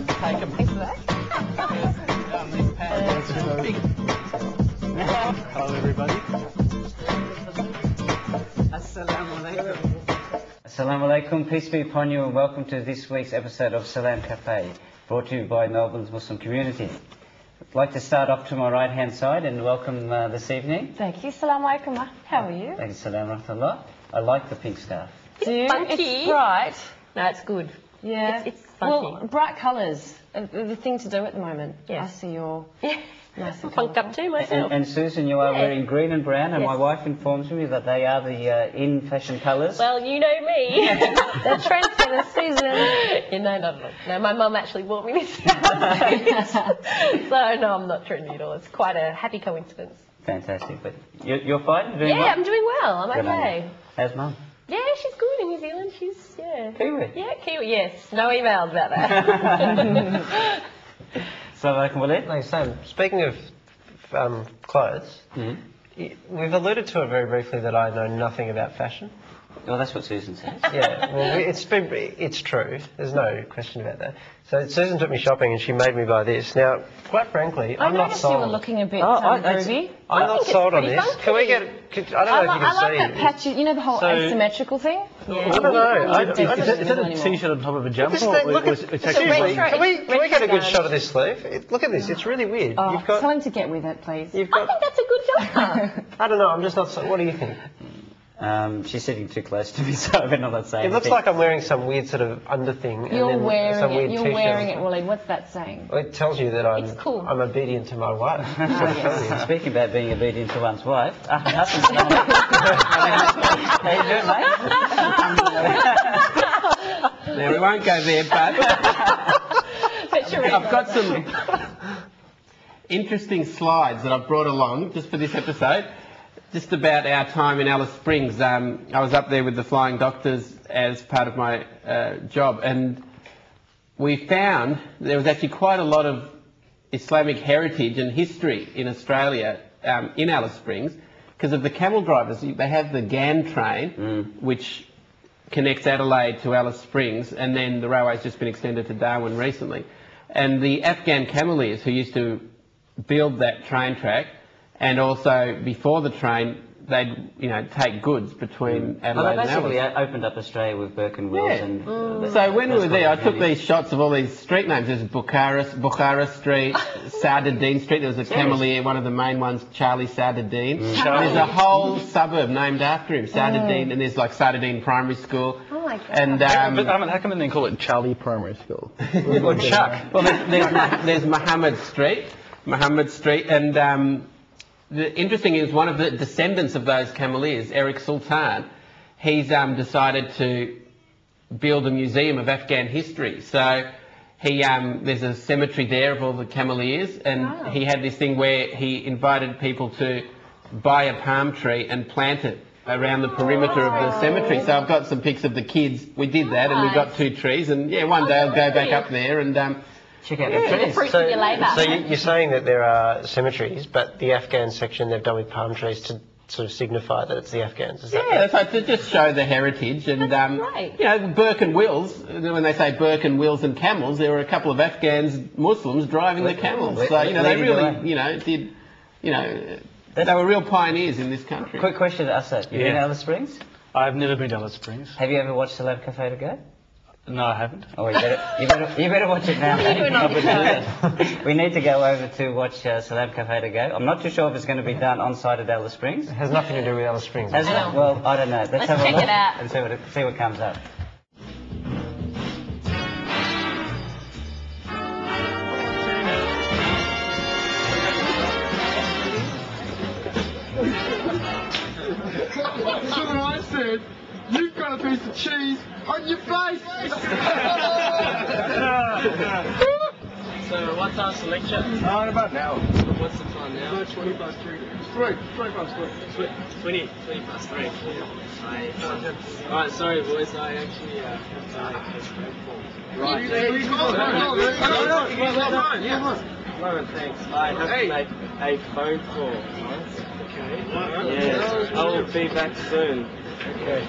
Take them. Thanks for that. Hello, everybody. Assalamu alaikum. Assalamu alaikum, peace be upon you, and welcome to this week's episode of Salam Café, brought to you by Melbourne's Muslim community. I'd like to start off to my right-hand side and welcome this evening. Thank you. Salam alaikum. How are you? Thank you, Salam Rahmatullah. I like the pink scarf. Do you? Funky. It's bright. No, it's good. Yeah. It's funky. Well, bright colours are the thing to do at the moment. Yeah. I see your Yeah. nice and Funked up too myself. And Susan, you are Yeah. wearing green and brown, and Yes. my wife informs me that they are the in-fashion colours. Well, you know me. the trendsetter Susan. Yeah, no, my mum actually bought me this outfit. So, no, I'm not trendy at all. It's quite a happy coincidence. Fantastic. But you're fine? You're doing Yeah, well? I'm doing well. I'm Good on you. okay. How's Mum? Yeah, she's good in New Zealand. She's, yeah. Kiwi? Yeah, Kiwi, yes. No emails about that. Assalamu alaikum, Walid. No, Sam, speaking of clothes, we've alluded to it very briefly that I know nothing about fashion. Well, that's what Susan says. Yeah, well, it's true. There's no question about that. So Susan took me shopping and she made me buy this. Now, quite frankly, I I'm not noticed you were sold. looking a bit I groovy. I'm not sold on pretty this. funky. Can we get? I don't know if you I like can that see. patchy, you know, the whole So- asymmetrical thing? I don't know. Is Is that a T-shirt on top of a jumper? This thing, look at, It's seriously, retro- can we get a good retro shot of this sleeve? Look at this. It's really weird. Oh, You've got. tell him to get with it, please. You've I got. think that's a good jumper. I don't know. I'm just not. What do you think? She's sitting too close to me, so I better not say It looks anything. like I'm wearing some weird sort of under thing. and You're then some wearing weird it. You're t-shirt. wearing it, Wally. What's that saying? Well, it tells you that It's cool. I'm obedient to my wife. Speaking about being obedient to one's wife, Hassan, how you doing, mate? Now, we won't go there, but I've got some interesting slides that I've brought along just for this episode, just about our time in Alice Springs. I was up there with the Flying Doctors as part of my job, and we found there was actually quite a lot of Islamic heritage and history in Australia in Alice Springs because of the camel drivers. They have the GAN train, which connects Adelaide to Alice Springs, and then the railway's just been extended to Darwin recently. And the Afghan cameleers who used to build that train track, and also before the train, they'd take goods between Well, Adelaide they and basically Alice. opened up Australia with Burke and Wills. Yeah. And So when we that's were there, I what took really- these shots of all these street names. There's Bukhara Street, Sardardine Street. There was a cameleer, one of the main ones, Charlie Sardardine. There's a whole suburb named after him, Sardardine, and there's like Sardardine Primary School. Oh my God. And But how come they didn't call it Charlie Primary School? Or Chuck. well, there's Muhammad Street, and the interesting is one of the descendants of those cameleers, Eric Sultan, he's decided to build a museum of Afghan history. So there's a cemetery there of all the cameleers, and he had this thing where he invited people to buy a palm tree and plant it around the perimeter of the cemetery. So I've got some pics of the kids. We did that, and we got 2 trees, and yeah, one day I'll go back up there and check out the trees. Fruits of your labour. So you're saying that there are cemeteries, but the Afghan section they've done with palm trees to sort of signify that it's the Afghans. Is that Yeah, that's right, to just show the heritage. And, great. Burke and Wills, when they say Burke and Wills and camels, there were a couple of Afghans, Muslims, driving the camels. So, they really, they were real pioneers in this country. Quick question to Assad. You've been to Alice Springs? I've never been to Alice Springs. Have you ever watched Salam Café to go? No, I haven't. Oh, you better watch it now. We need to go over to watch Salam Café to go. I'm not too sure if it's going to be done on site at Alice Springs. It has nothing to do with Alice Springs. Has it? Well, I don't know. Let's have a check look it out. and see what comes up. So when I said, you've got a piece of cheese on your face! So what's our selection? About now. What's the time now? 20 past 3. 3 past 3. 20 past 3. Alright, sorry boys, I actually have to make this phone call. Right. No, thanks. I have to make a phone call. Okay. Yes, I will be back soon. Okay.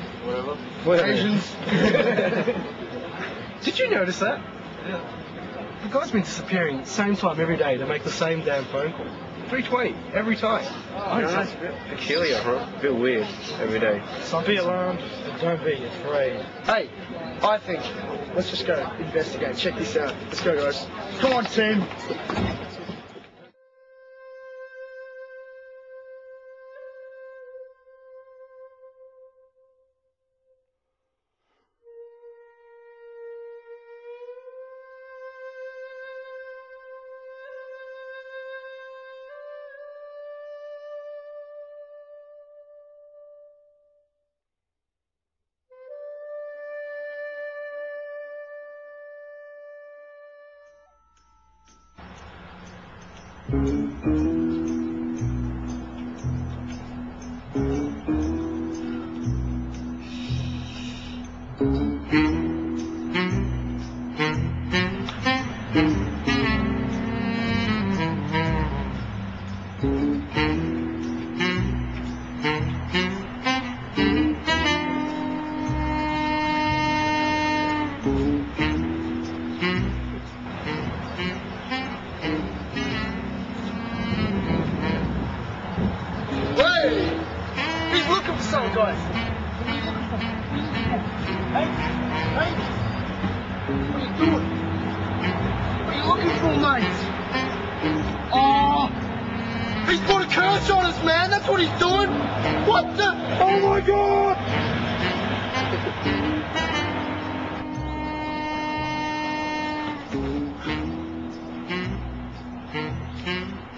Whatever. Asians. Did you notice that? The guy's been disappearing same time every day to make the same damn phone call. 3:20 every time. I know, that's a bit peculiar, huh? A bit weird every day. So be alarmed and don't be afraid. Hey, I think let's just go investigate. Check this out. Let's go, guys. Come on, team.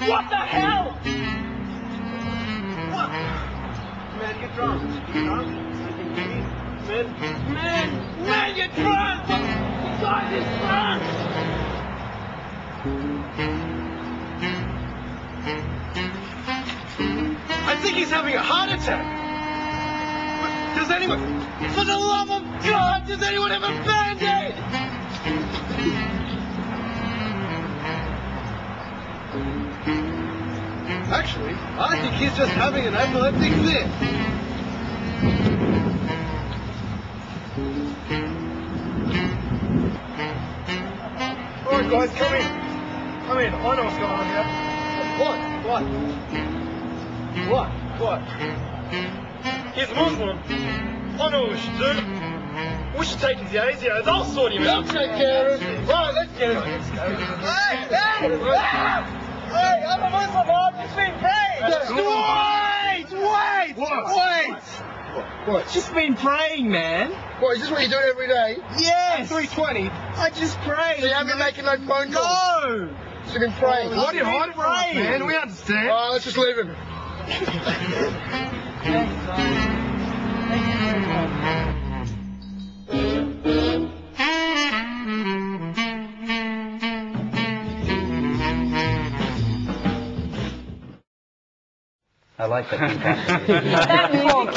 What the hell? What? Man, you're drunk. You're drunk? Man, you're drunk! The guy is drunk! I think he's having a heart attack. Does anyone, for the love of God, does anyone have a Band-Aid? Actually, I think he's just having an epileptic fit. Alright guys, come in. Come in, I know what's going on here. What? He's Muslim. I know what we should do. We should take his Yazio. They'll sort him out. They'll take care of him. Right, let's get him. Hey, I'm a Muslim, I've just been praying! Wait! What? Just been praying, man. What, is this what you do every day? Yes. 3:20. I just prayed. So you haven't been making no phone calls? No. So you've been praying? What are you hiding from us, man? We understand. Alright, let's just leave him. I like that. That music.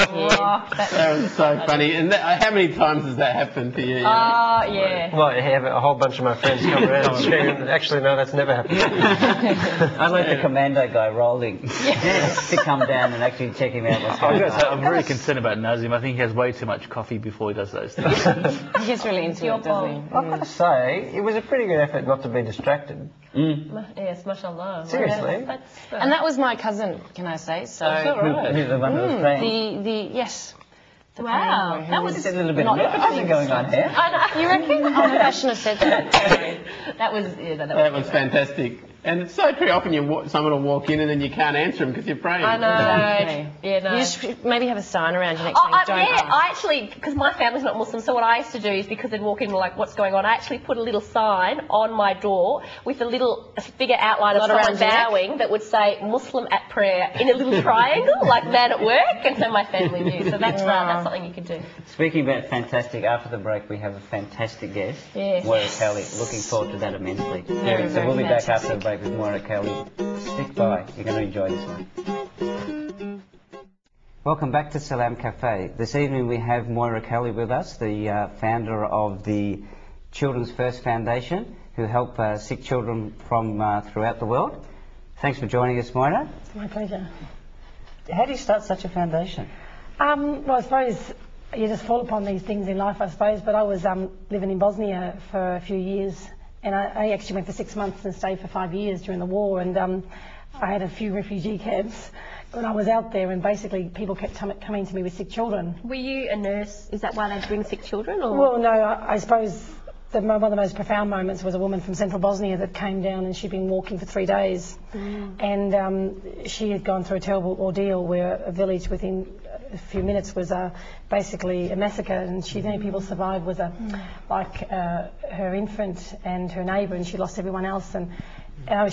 That was so funny. And how many times has that happened to you? Yeah. Well, I have a whole bunch of my friends come around and scream. Actually, no, that's never happened. I like the commando guy rolling to come down and actually check him out. What's going on. I'm really concerned about Nazim. I think he has way too much coffee before he does those things. He gets really into it, doesn't he? I've got to say, it was a pretty good effort not to be distracted. Yes, mashallah. Seriously? And that was my cousin, can I say? So Who's the one who was praying? Yes. Wow, that was There's a little bit of nepotism going on here. You reckon? Oh, maybe I shouldn't have said that. that was That was fantastic. And it's so true. Often someone will walk in and then you can't answer them because you're praying. I know. Okay. Yeah, no. You just maybe have a sign around you next time. Don't ask. I actually, because my family's not Muslim, so what I used to do is because they'd walk in and like, what's going on? I actually put a little sign on my door with a little figure outline of Not someone around your neck? bowing that would say Muslim at prayer in a little triangle, like man at work, and so my family knew. So that's something you could do. Speaking about fantastic, after the break we have a fantastic guest, Yes. Moira Kelly. Looking forward to that immensely. Very, So we'll be very back after the break with Moira Kelly. Stick by, you're going to enjoy this one. Welcome back to Salam Café. This evening we have Moira Kelly with us, the founder of the Children's First Foundation, who help sick children from throughout the world. Thanks for joining us, Moira. My pleasure. How do you start such a foundation? Well, I suppose you just fall upon these things in life, I suppose. But I was living in Bosnia for a few years, And I actually went for 6 months and stayed for 5 years during the war. And I had a few refugee camps when I was out there, and basically people kept coming to me with sick children. Were you a nurse? Is that why they bring sick children? Or? Well, no, I suppose one of the most profound moments was a woman from central Bosnia that came down, and she'd been walking for 3 days. And she had gone through a terrible ordeal where a village within a few minutes was basically a massacre, and the only people survived was her infant and her neighbour, and she lost everyone else. And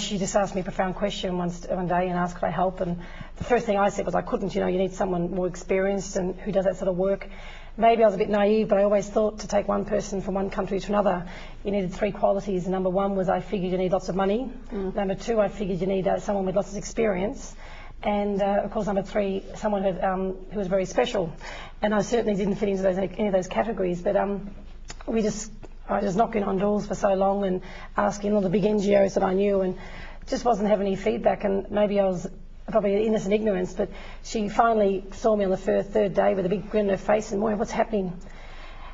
she just asked me a profound question one day and asked could I help, and the first thing I said was I couldn't. You need someone more experienced and who does that sort of work. Maybe I was a bit naive, but I always thought to take one person from one country to another, you needed 3 qualities. And number 1 was I figured you need lots of money. Number 2, I figured you need someone with lots of experience. And of course, number 3, someone who was very special. And I certainly didn't fit into any of those categories. But I was just knocking on doors for so long and asking all the big NGOs that I knew, and just wasn't having any feedback. And maybe I was probably innocent ignorance, but she finally saw me on the third day with a big grin on her face and, Moira, what's happening?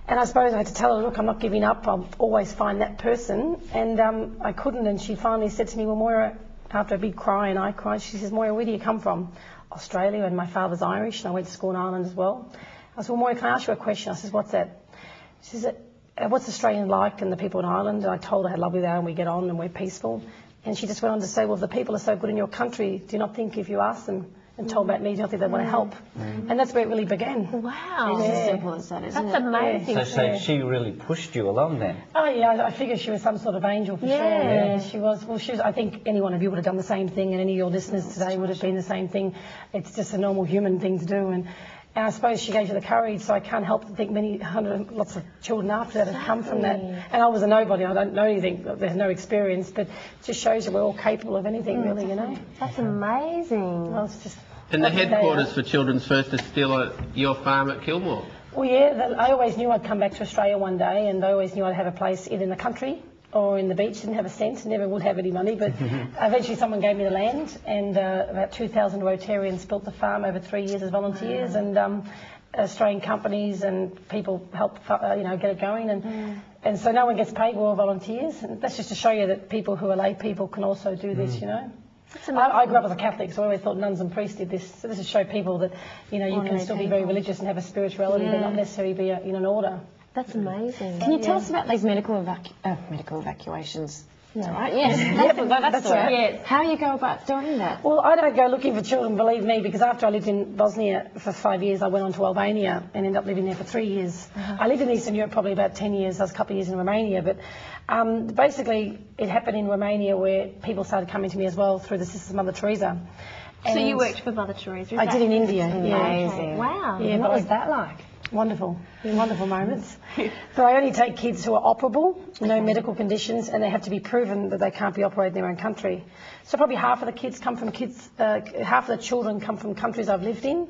And I suppose I had to tell her, look, I'm not giving up, I'll always find that person. And I couldn't, and she finally said to me, well, Moira, after a big cry, and I cried, she says, Moira, where do you come from? Australia, and my father's Irish, and I went to school in Ireland as well. I said, well, Moira, can I ask you a question? I said, what's that? She said, what's Australian like and the people in Ireland? And I told her how lovely they are and we get on and we're peaceful. And she just went on to say, well, if the people are so good in your country, do you not think if you ask them and told about me, do you not think they want to help? And that's where it really began. Wow. It's as simple as that, isn't it? That's amazing. So she really pushed you along then? Oh, yeah, I figure she was some sort of angel for sure. Yeah, she was. Well, I think any one of you would have done the same thing, and any of your listeners today would have been the same thing. It's just a normal human thing to do. And I suppose she gave you the courage, so I can't help but think lots of children after that have come from that. And I was a nobody, I don't know anything, there's no experience, but it just shows you we're all capable of anything, really, That's amazing. Well, it's just... And the headquarters for Children's First is still at your farm at Kilmore? Well, yeah, I always knew I'd come back to Australia one day, and I always knew I'd have a place either in the country or in the beach. Didn't have a cent, never would have any money, but eventually someone gave me the land, and about 2,000 Rotarians built the farm over 3 years as volunteers, and Australian companies and people helped get it going, and so no one gets paid, we're all volunteers, and that's just to show you that people who are lay people can also do this, I grew up as a Catholic, so I always thought nuns and priests did this. So this is to show people that, you can still be very religious and have a spirituality, but not necessarily be in an order. That's amazing. Can you tell us about these medical evacuations? Is that right? Yes. That's right. Yes. How you go about doing that? Well, I don't go looking for children, believe me, because after I lived in Bosnia for 5 years, I went on to Albania and ended up living there for 3 years. I lived in Eastern Europe probably about 10 years. I was a couple of years in Romania, but basically it happened in Romania where people started coming to me as well through the Sisters of Mother Teresa. So you worked for Mother Teresa? I did in India. Amazing. Yeah. Wow. Yeah, What was that like? Wonderful moments. But I only take kids who are operable, no medical conditions, and they have to be proven that they can't be operated in their own country. So probably half of the kids come from half of the children come from countries I've lived in,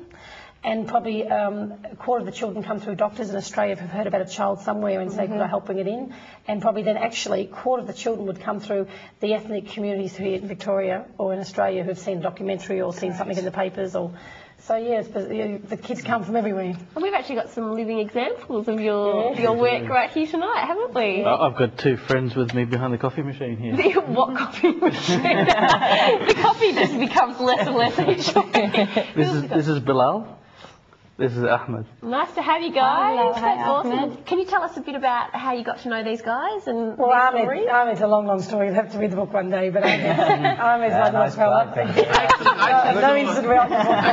and probably a quarter of the children come through doctors in Australia who've heard about a child somewhere and say, could I help bring it in? And probably then actually a quarter of the children would come through the ethnic communities here in Victoria or in Australia who've seen a documentary or seen something in the papers or... So yes, but the kids come from everywhere. And we've actually got some living examples of your work right here tonight, haven't we? I've got 2 friends with me behind the coffee machine here. What coffee machine? The coffee just becomes less and less each week. This is Bilal. This is Ahmed. Nice to have you guys. Hello, That's hi, awesome. Ahmed. Can you tell us a bit about how you got to know these guys and well, their story? Ahmed's a long story. You'll have to read the book one day, but Ahmed's my nice fella. I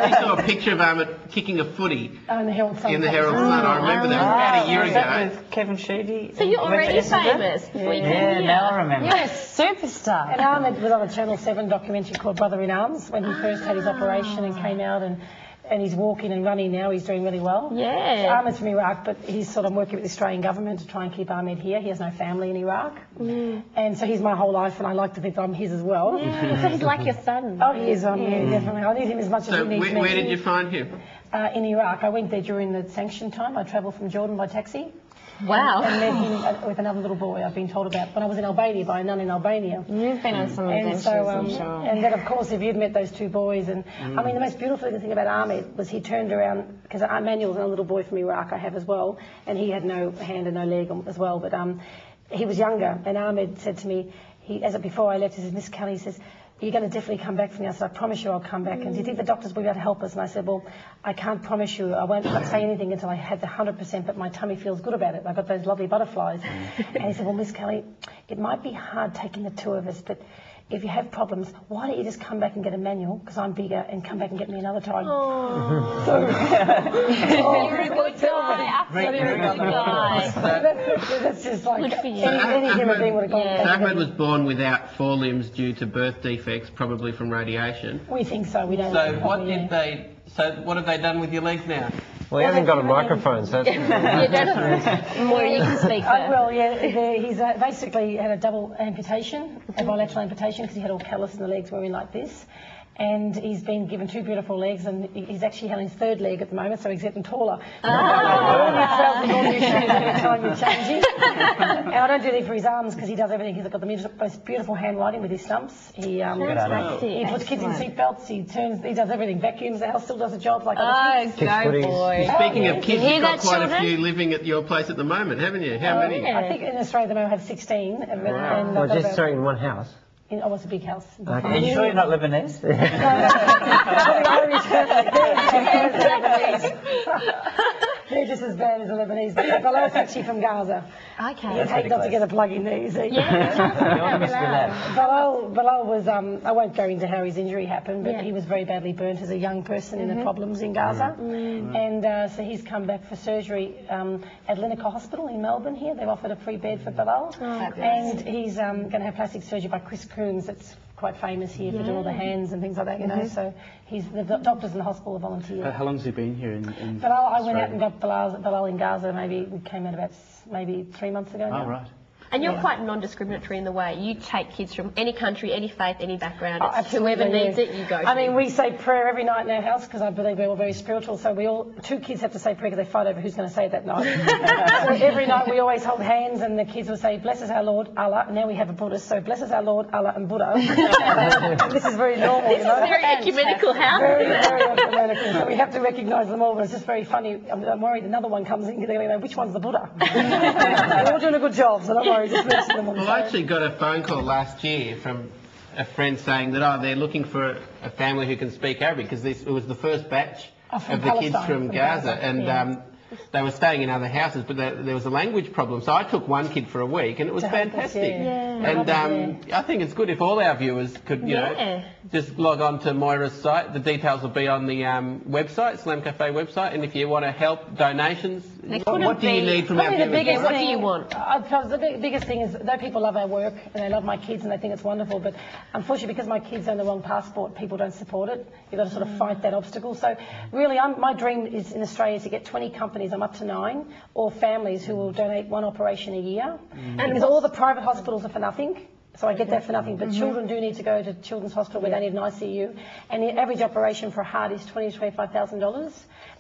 actually saw a picture of Ahmed kicking a footy in the Herald Sun. in the Herald Sun. I remember that about a year That ago. with Kevin Sheedy. So you're already famous before you came here. Now I remember. Yes, superstar. And Ahmed was on a Channel 7 documentary called Brother in Arms when he first had his operation and came out, and he's walking and running now. He's doing really well. Yeah. So Ahmed's from Iraq, but he's sort of working with the Australian government to try and keep Ahmed here. He has no family in Iraq. And so he's my whole life, and I like to think that I'm his as well. Yeah. So he's like your son. Oh, he is. Yeah, definitely. I need him as much as So he needs me. where did you find him? In Iraq. I went there during the sanction time. I travelled from Jordan by taxi. Wow. And met him with another little boy I've been told about when I was in Albania by a nun in Albania. You've been on some And adventures, so, I'm sure. and then of course if you'd met those 2 boys, and I mean the most beautiful thing about Ahmed was he turned around, because Manuel's another little boy from Iraq I have as well, and he had no hand and no leg as well, but he was younger, and Ahmed said to me, before I left, he said, Miss Kelly, he says, you're going to definitely come back for me. I said, I promise you I'll come back. And do you think the doctors will be able to help us? And I said, well, I can't promise you. I won't say anything until I had the 100%, but my tummy feels good about it. I've got those lovely butterflies. And he said, well, Miss Kelly, it might be hard taking the two of us, but if you have problems, why don't you just come back and get a manual, because I'm bigger, and come back and get me another time. Very good guy. Very good guy. That's just like Good for you. any human being would have gone. So Ahmed was born without 4 limbs due to birth defects, probably from radiation. We think so. We don't. So what have they done with your legs now? Well, he hasn't got a microphone, so... Moira, you can speak first. Well, yeah, he's basically had a double amputation, a bilateral amputation, because he had all callus in the legs were in like this. And he's been given 2 beautiful legs, and he's actually having his 3rd leg at the moment, so he's getting taller. All new trousers, all new shoes every time you're changing. And I don't do anything for his arms, because he does everything. He's got the most beautiful handwriting with his stumps. He puts kids in seatbelts, he does everything. Vacuums the house, still does the jobs like Oh, go boy. Speaking of kids, you've got quite a few living at your place at the moment, haven't you? How many? I think in Australia at the moment I have 16. And Well, just sorry, in one house. It's a big house. Are you sure you're not Lebanese? They're just as bad as the Lebanese. But Bilal's actually from Gaza. Okay. It's hard not to get a plug in there, you see. Yeah. Bilal was, I won't go into how his injury happened, but he was very badly burnt as a young person in the problems in Gaza. And so he's come back for surgery at Lineker Hospital in Melbourne here. They've offered a free bed for Bilal. And he's going to have plastic surgery by Chris Coombs. That's quite famous here for doing all the hands and things like that, you know. So the doctors in the hospital are volunteers. How long has he been here in Bilal, I went out and got Bilal in Gaza. We came out about maybe 3 months ago now. Oh, right. And you're quite non-discriminatory in the way you take kids from any country, any faith, any background. Oh, It's absolutely, whoever needs it, you go to. I mean, we say prayer every night in our house because I believe we're all very spiritual. So 2 kids have to say prayer because they fight over who's going to say it that night. So every night we always hold hands and the kids will say, bless us our Lord, Allah. And now we have a Buddhist, so bless us our Lord, Allah and Buddha. This is very normal, you know. It's a very ecumenical house. Very, very ecumenical. So we have to recognise them all, but it's just very funny. I'm worried another one comes in, they're going to go, which one's the Buddha? We're all doing a good job, so don't worry, just mention them on. Well, I actually got a phone call last year from a friend saying that they're looking for a family who can speak Arabic because it was the first batch of the kids from Gaza, and they were staying in other houses, but there was a language problem. So I took one kid for a week, and it was fantastic. And I think it's good if all our viewers could, you know, just log on to Moira's site. The details will be on the website, Salam Café website. And if you want to help, donations, what do you need from our viewers? What do you want? The biggest thing is, though people love our work and they love my kids and they think it's wonderful, but unfortunately because my kids own the wrong passport, people don't support it. You've got to sort of fight that obstacle. So really, my dream is in Australia to get 20 companies, I'm up to 9, or families who will donate 1 operation a year. And because all the private hospitals are for nothing. So I get that for nothing, but children do need to go to Children's Hospital where they need an ICU, and the average operation for a heart is $20,000 to $25,000,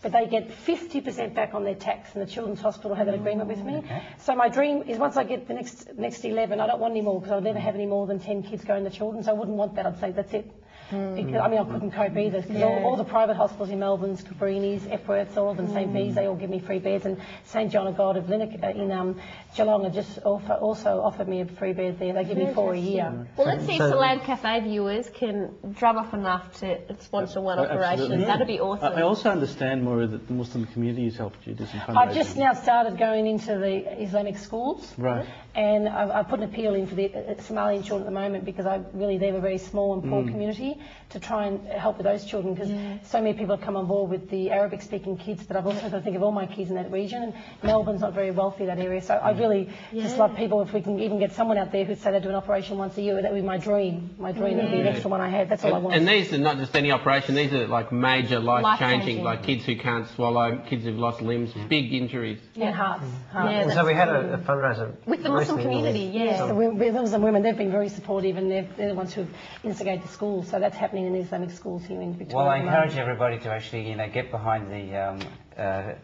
but they get 50% back on their tax, and the Children's Hospital have an agreement with me. So my dream is once I get the next 11, I don't want any more because I'll never have any more than 10 kids going to children, so I wouldn't want that. I'd say that's it. Because, I mean, I couldn't cope either because all the private hospitals in Melbourne, Cabrini's, Epworth's, all of them, St B's, they all give me free beds, and St John of God of Lineker in Geelong have just also offered me a free bed there. They give me 4 a year. Well, let's see if Salam Café viewers can drum up enough to sponsor 1 operation. That'd be awesome. I also understand, Moira, that the Muslim community has helped you do some fundraising. I've just now started going into the Islamic schools. Right. And I've put an appeal in for the Somalian children at the moment because they were a very small and poor community to try and help with those children because so many people have come on board with the Arabic-speaking kids, but I've also got to think of all my kids in that region, and Melbourne's not very wealthy, that area, so I really just love people, if we can even get someone out there who'd say they do an operation once a year, that would be my dream. My dream would be an extra one I had, that's all I want. And these are not just any operation, these are like major life-changing, like kids who can't swallow, kids who've lost limbs, big injuries. And hearts. And so we had a fundraiser with the Muslim community, Yes, the Muslim women, they've been very supportive, and they're the ones who've instigated the schools, so that's happening in the Islamic schools here in Victoria. Well, I encourage everybody to actually, get behind the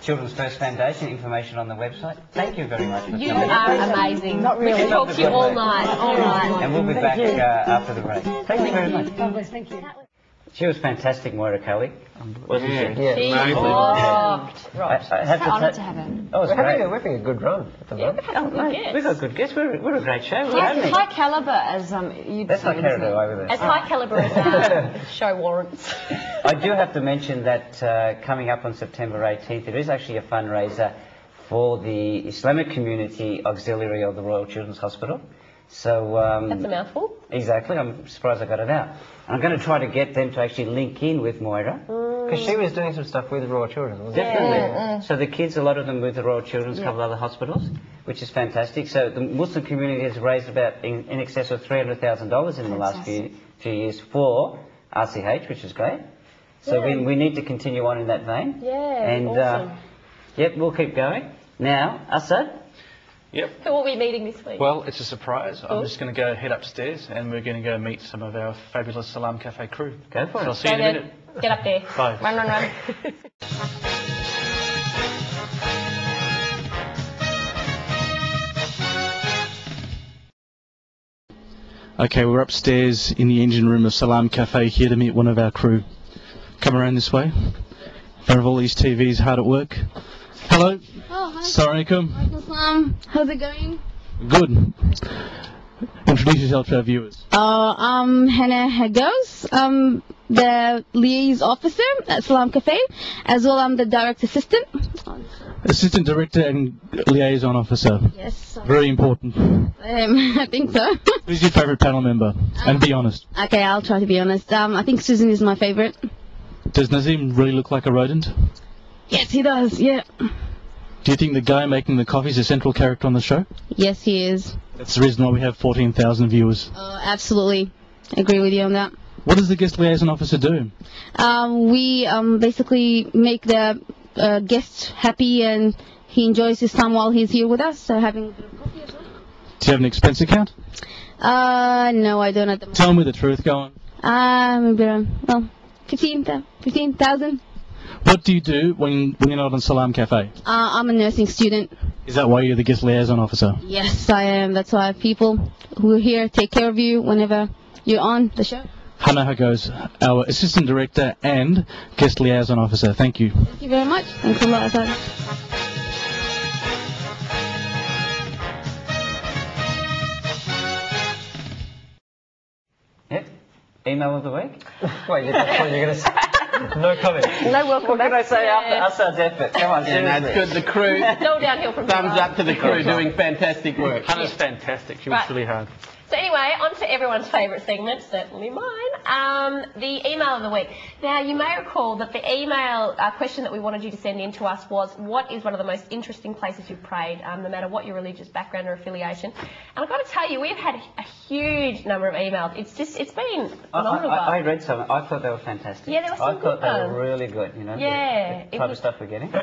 Children's First Foundation, information on the website. Thank you very much. You are amazing. Not really. We can talk to you all night. All right. And we'll be back after the break. Thank you very much. God bless, thank you. She was fantastic, Moira Kelly, wasn't she? Yeah. She Amazing. rocked. I have So to honoured say- to have her. Oh, it's We're great. having a good run at the moment. Had some good guests. We've got good guests. We're a great show. We're High, having high calibre, as you'd That's say, like isn't carried it? away with As it. high calibre as our show warrants. I do have to mention that coming up on September 18th, there is actually a fundraiser for the Islamic Community Auxiliary of the Royal Children's Hospital. So That's a mouthful. exactly, I'm surprised I got it out. I'm going to try to get them to actually link in with Moira. Because she was doing some stuff with the Royal Children, wasn't Definitely. So the kids, a lot of them with the Royal Children's, a couple of other hospitals, which is fantastic. So the Muslim community has raised about in excess of $300,000 in the last few years for RCH, which is great. So we need to continue on in that vein. Yeah, And awesome. yep, we'll keep going. Now, Assad. Yep. Who are we meeting this week? Well, it's a surprise. I'm just going to go head upstairs and we're going to go meet some of our fabulous Salam Café crew. Go for So I'll it. see you in a minute. Get up there. Bye. Run, run, run. Okay, we're upstairs in the engine room of Salam Café here to meet one of our crew. Come around this way. In front of all these TVs, hard at work. Hello. Oh, hi. Assalamu alaikum. How's it going? Good. Introduce yourself to our viewers. I'm Hannah Hagos. I'm the liaison officer at Salam Café. As well, I'm the direct assistant. Assistant Director and Liaison Officer. Yes. Very important. I think so. Who's your favourite panel member? And be honest. Okay, I'll try to be honest. I think Susan is my favourite. Does Nazim really look like a rodent? Yes, he does, yeah. Do you think the guy making the coffee is a central character on the show? Yes, he is. That's the reason why we have 14,000 viewers. Absolutely. I agree with you on that. What does the guest liaison officer do? We basically make the guest happy and he enjoys his time while he's here with us, so having a bit of coffee as well. Do you have an expense account? No, I don't at the moment. Tell me the truth, go on. Maybe around, 15,000. What do you do when you're not on Salam Cafe? I'm a nursing student. Is that why you're the guest liaison officer? Yes, I am. That's why people who are here take care of you whenever you're on the show. Hannah Hagos, our assistant director and guest liaison officer. Thank you. Thank you very much. Thanks a lot, Assad. Yep. Email of the week. Wait, that's what you're going to say? No comment. No welcome What back. can I say after Assad's effort? Come on, Yeah, seriously. that's good. The crew. It's all downhill from Thumbs here. up to the crew doing fantastic work. Hannah's fantastic. She Right. works really hard. So anyway, on to everyone's favourite segment, certainly mine, the email of the week. Now, you may recall that the email question that we wanted you to send in to us was, what is one of the most interesting places you've prayed, no matter what your religious background or affiliation? And I've got to tell you, we've had a huge number of emails. It's been phenomenal. I read some. I thought they were fantastic. Yeah, there were some I thought good they ones. were really good, you know. Yeah, The it type was- of stuff we're getting.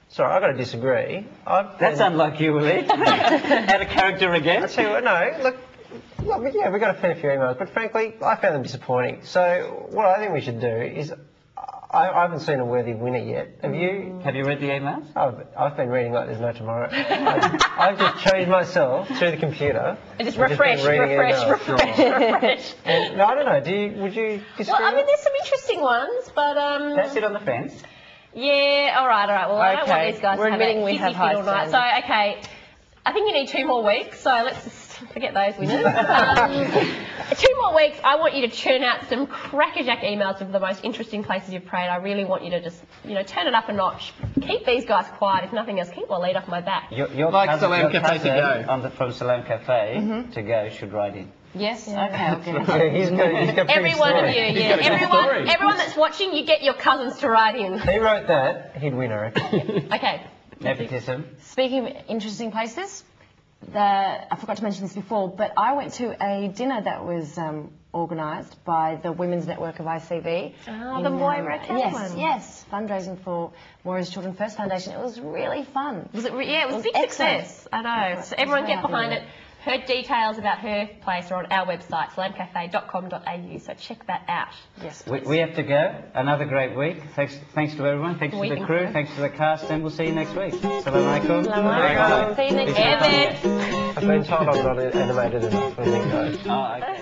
Sorry, I've got to disagree. That's unlike you, Willie. Out of character again. I tell you what, no, look, yeah, we got a fair few emails, but frankly, I found them disappointing. So what I think we should do is, I haven't seen a worthy winner yet. Have you? Have you read the emails? I've been reading like there's no tomorrow. I've just changed myself through the computer. And just I've refresh, been reading emails. refresh. And, no, I don't know. Would you disagree? Well, I mean, there's some interesting ones, but That's it on the fence. yeah, all right. Well, I don't want Okay, these guys we're to have admitting a we hissy have fit high all night. So, standards. okay, I think you need 2 more weeks. So let's just forget those winners. 2 more weeks. I want you to churn out some crackerjack emails of the most interesting places you've prayed. I really want you to just, turn it up a notch. Keep these guys quiet. If nothing else, keep my lead off my back. Your Like cousin, Salam your Café to cousin go. from Salam Cafe to go should write in. Yes? Yeah. Okay. Yeah, he's got Every one of you, He's yeah. got a good story. Everyone that's watching, you get your cousins to write in. He wrote that, he'd win, I reckon. Okay. Nepotism. Speaking of interesting places, I forgot to mention this before, but I went to a dinner that was organised by the Women's Network of ICV. Oh, the Moira Kelly one. Yes, fundraising for Moira's Children First Foundation. It was really fun. Was it? Yeah, it was a big excellent. success. I know. So everyone get behind it. Her details about her place are on our website, salamcafe.com.au. So check that out. Yes, We have to go. Another great week. Thanks to everyone. Thanks to Week the and crew. crew. Thanks to the cast, and we'll see you next week. Salam alaikum. See you next week. I've been told I'm not animated enough when we go. Oh, okay.